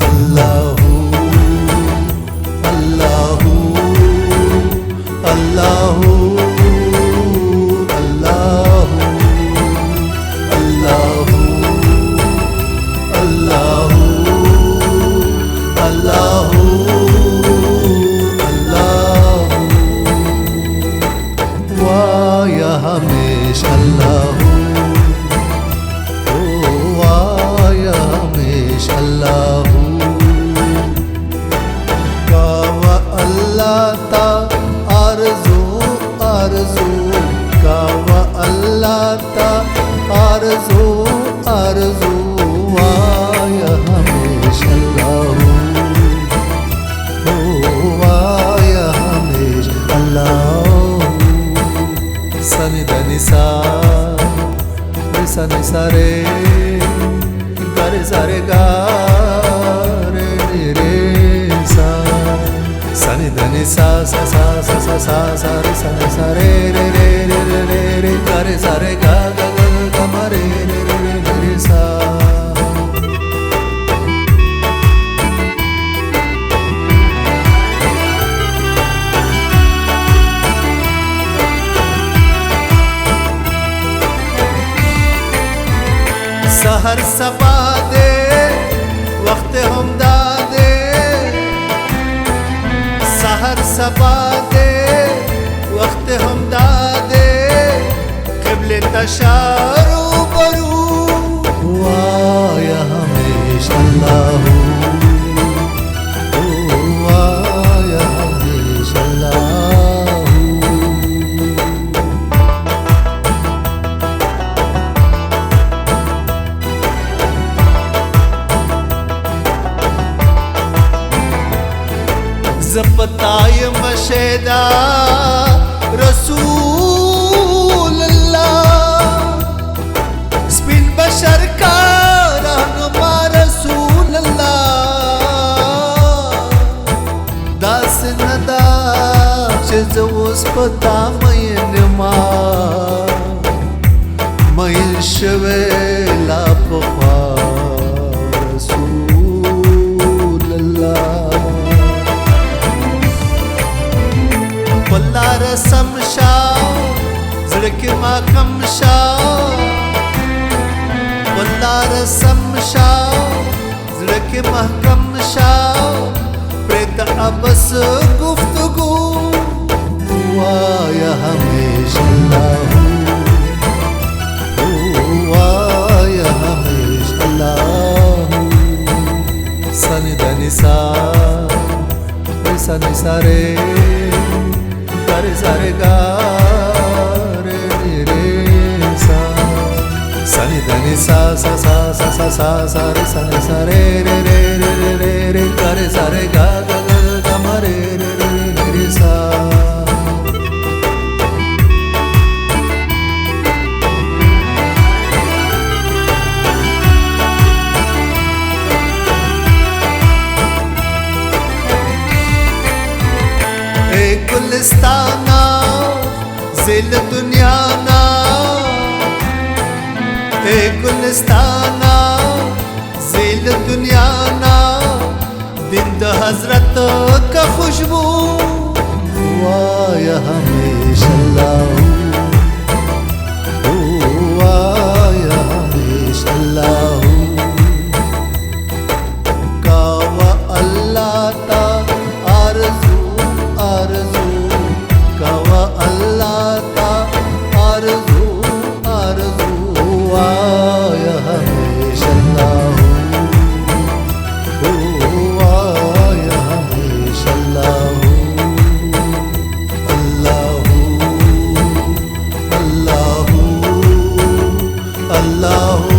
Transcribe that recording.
Allahu Allahu Allahu Allahu Allahu Allahu Allahu Allahu via हमेश Allahu via हमेश अल्लाहू कावा अल्लाह ता आरज़ू आरज़ू कावा अल्लाह ता आरज़ू आरज़ू वाया हमेश अल्लाहू वाया हमेश अल्लाहू सनी धनी सा सनी सारे गारे सारे गा रे रे सा सनी धनी सा सा सा सा सा सा सा रे सनी सा रे रे रे रे रे रे रे गारे सारे गा गा गा गा मा रे रे रे रे रे सा सहर सबा दे वक्त हम दादे सहर सबा दे वक्त हम दादे क़िबले तशारू बरू वाया हमेश अल्लाहू वाया हमेश अल्लाहू ज़पताय मशेदा रसूल अल्लाह स्पिन बशर का रहनुमा रसूल अल्लाह दास नदा चीज़ उस पता मयन मा मयन शवे लापवा रसूल अल्लाह वल्ला रसम शाह ज़िड़के मा कम शाह वल्ला रसम शाह ज़िड़के मा कम शाह प्रेत अबस गुफ्तगू वाया हमेश अल्लाहू वाया हमेश अल्लाहू सनी धनी सा सनी सारे गारे सारे गा रे रे सा सनी धनी सा सा सा सा सा सा सा रे सनी सा रे रे रे रे रे रे रे गारे सारे गा गा गा गा मा रे रे रे रे सा गुलिस्ताना ज़िल दुनिया ना गुलिस्ताना ज़िल दुनिया ना बिंद हज़रत का खुशबू वाया हमेश अल्लाहू वाया हमेश अल्लाहू कावा अल्लाह ता आरज़ू आरज़ू कावा अल्लाह ता आरज़ू आरज़ू वाया हमेश अल्लाहू वाया हमेश अल्लाहू अल्लाहू अल्लाहू अल्लाहू